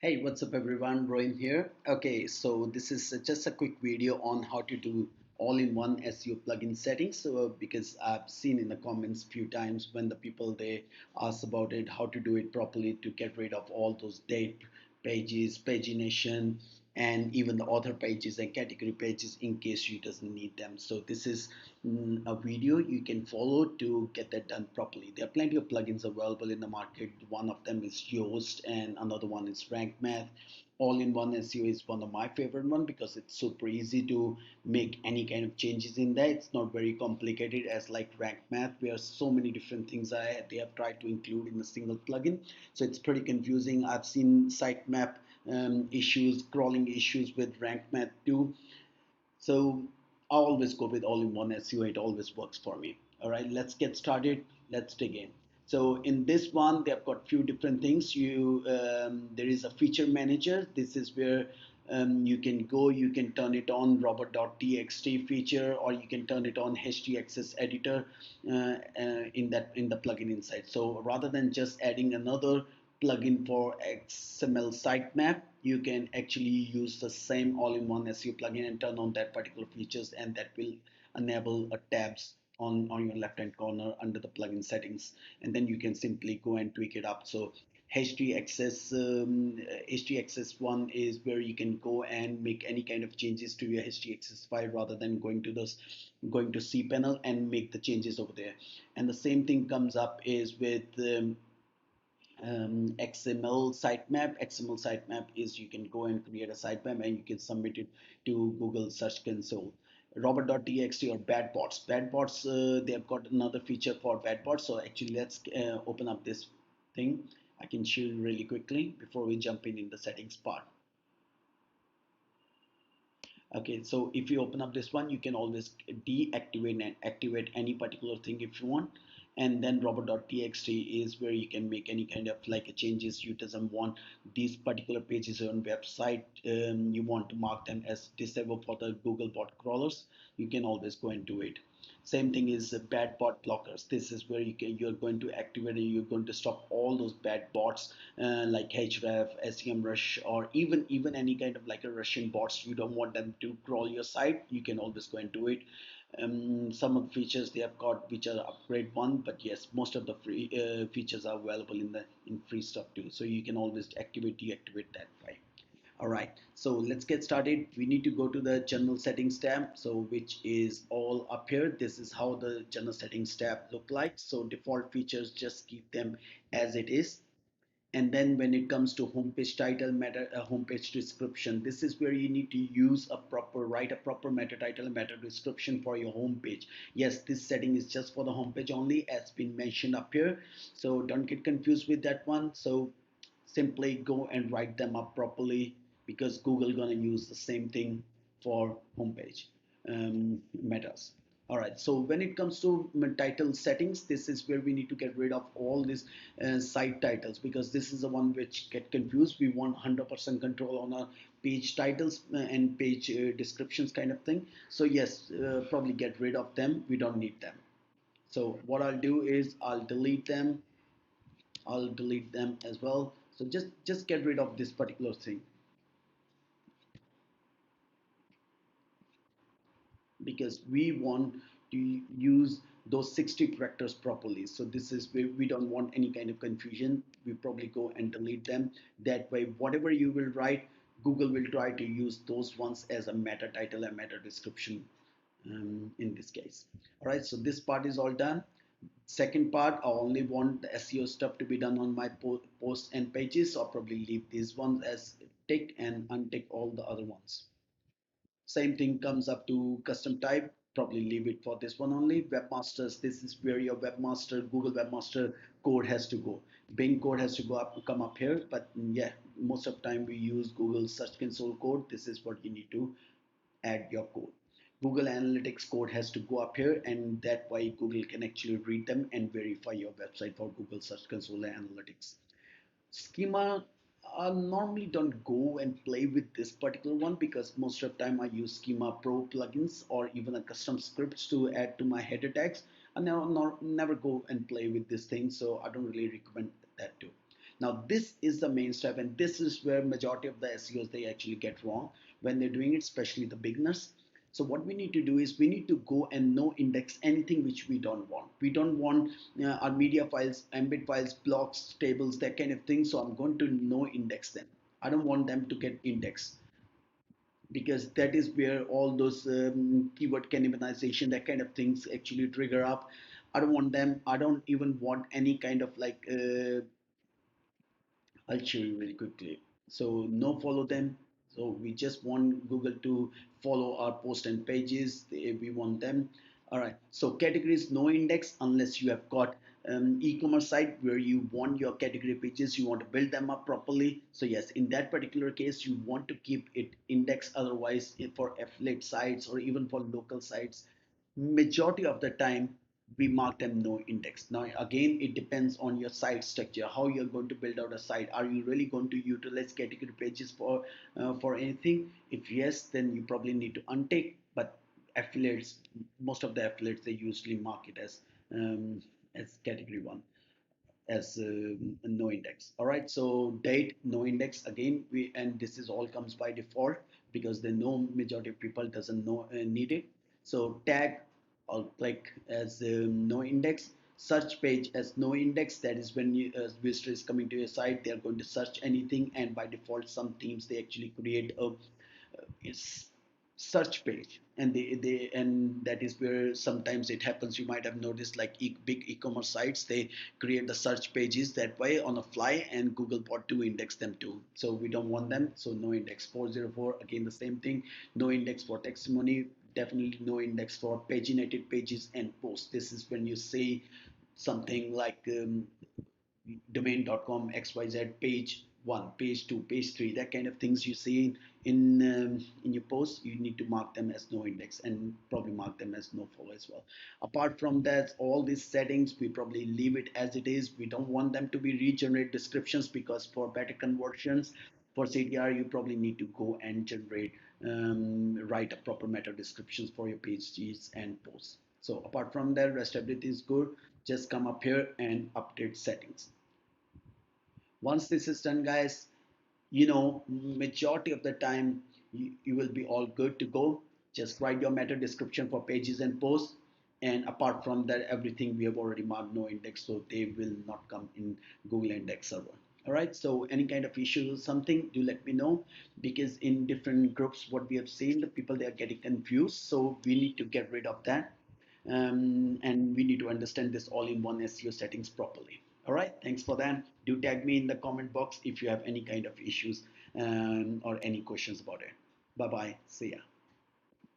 Hey, what's up everyone? Rohin here. Okay, so this is just a quick video on how to do all-in-one SEO plugin settings. So because I've seen in the comments few times when the people they ask about it, how to do it properly to get rid of all those date pages, pagination, and even the author pages and category pages in case you doesn't need them. So this is a video you can follow to get that done properly. There are plenty of plugins available in the market. One of them is Yoast and another one is Rank Math. All-in-one SEO is one of my favorite one because it's super easy to make any kind of changes in there. It's not very complicated as like Rank Math where so many different things they have tried to include in a single plugin. So it's pretty confusing. I've seen sitemap issues, crawling issues with Rank Math too. So I always go with all-in-one SEO. It always works for me. All right, let's get started. Let's dig in. So in this one, they've got few different things. There is a feature manager. This is where you can go. You can turn it on robot.txt feature, or you can turn it on htaccess editor in the plugin inside. So rather than just adding another plugin for XML sitemap, you can actually use the same all-in-one SEO plugin and turn on that particular features, and that will enable a tabs on your left hand corner under the plugin settings, and then you can simply go and tweak it up. So htaccess one is where you can go and make any kind of changes to your htaccess file rather than going to cpanel and make the changes over there. And the same thing comes up is with XML sitemap. XML sitemap is you can go and create a sitemap and you can submit it to Google Search Console. Robot.txt or bad bots. Bad bots, they have got another feature for bad bots. So actually, let's open up this thing. I can show you really quickly before we jump in the settings part. Okay, so if you open up this one, you can always deactivate and activate any particular thing if you want. And then robot.txt is where you can make any kind of like a changes. You doesn't want these particular pages on website, you want to mark them as disabled for the Google bot crawlers, you can always go and do it. Same thing is bad bot blockers. This is where you're going to activate and you're going to stop all those bad bots like href, semrush, or even any kind of like a Russian bots. You don't want them to crawl your site, you can always go and do it. Some of the features they have got which are upgrade one, but yes, most of the free features are available in free stuff too, so you can always activate deactivate that way. All right, so let's get started. We need to go to the general settings tab, so which is all up here. This is how the general settings tab look like. So default features, just keep them as it is. And then when it comes to homepage title, homepage description, this is where you need to write a proper meta title and meta description for your homepage. Yes, this setting is just for the homepage only, as been mentioned up here, so don't get confused with that one. So simply go and write them up properly, because Google gonna use the same thing for homepage metas. All right, so when it comes to title settings, this is where we need to get rid of all these site titles, because this is the one which get confused. We want 100% control on our page titles and page descriptions kind of thing. So yes, probably get rid of them. We don't need them. So what I'll do is I'll delete them as well. So just get rid of this particular thing, because we want to use those 60 characters properly. So this is where we don't want any kind of confusion. We probably go and delete them. That way, whatever you will write, Google will try to use those ones as a meta title and meta description in this case. All right, so this part is all done. Second part, I only want the SEO stuff to be done on my posts and pages. So I'll probably leave these ones as ticked and untick all the other ones. Same thing comes up to custom type, probably leave it for this one only. Webmasters, this is where your webmaster, Google webmaster code has to go. Bing code has to come up here, but yeah, most of the time we use Google Search Console code. This is what you need to add your code. Google Analytics code has to go up here, and that way Google can actually read them and verify your website for Google Search Console and Analytics. Schema, I normally don't go and play with this particular one, because most of the time I use Schema Pro plugins or even a custom scripts to add to my header tags. I never go and play with this thing, so I don't really recommend that too. Now this is the main step, and this is where majority of the SEOs they actually get wrong when they're doing it, especially the beginners. So what we need to do is we need to go and no index anything which we don't want. We don't want our media files, embed files, blocks, tables, that kind of thing. So I'm going to no index them. I don't want them to get indexed, because that is where all those keyword cannibalization, that kind of things actually trigger up. I don't want them. I don't even want any kind of like I'll show you really quickly. So no follow them. So we just want Google to follow our post and pages. We want them. All right. So categories no index unless you have got e-commerce site where you want your category pages. You want to build them up properly. So yes, in that particular case, you want to keep it indexed. Otherwise, for affiliate sites or even for local sites, majority of the time we mark them no index. Now again, it depends on your site structure, how you're going to build out a site. Are you really going to utilize category pages for anything? If yes, then you probably need to untake. But affiliates, most of the affiliates, they usually mark it as category one, as no index. All right, so date no index again, we, and this is all comes by default because they know majority of people doesn't know need it. So tag, I'll click as no index. Search page as no index, that is when you visitor is coming to your site, they are going to search anything, and by default some teams they actually create a is search page, and they and that is where sometimes it happens. You might have noticed like big e-commerce sites, they create the search pages that way on a fly, and Google bot to index them too. So we don't want them, so no index. 404 again the same thing, no index for testimony, definitely no index for paginated pages and posts. This is when you say something like domain.com xyz page 1, page 2, page 3, that kind of things you see in your post, you need to mark them as no index and probably mark them as no follow as well. Apart from that, all these settings we probably leave it as it is. We don't want them to be regenerate descriptions, because for better conversions for CTR you probably need to go and generate write a proper meta descriptions for your pages and posts. So apart from that, rest everything is good. Just come up here and update settings. Once this is done, guys, majority of the time you will be all good to go. Just write your meta description for pages and posts, and apart from that, everything we have already marked no index, so they will not come in Google index server. All right, so any kind of issue or something, do let me know, because in different groups what we have seen, the people they are getting confused, so we need to get rid of that. And we need to understand this all-in-one SEO settings properly. All right, thanks for that. Do tag me in the comment box if you have any kind of issues or any questions about it. Bye bye. See ya.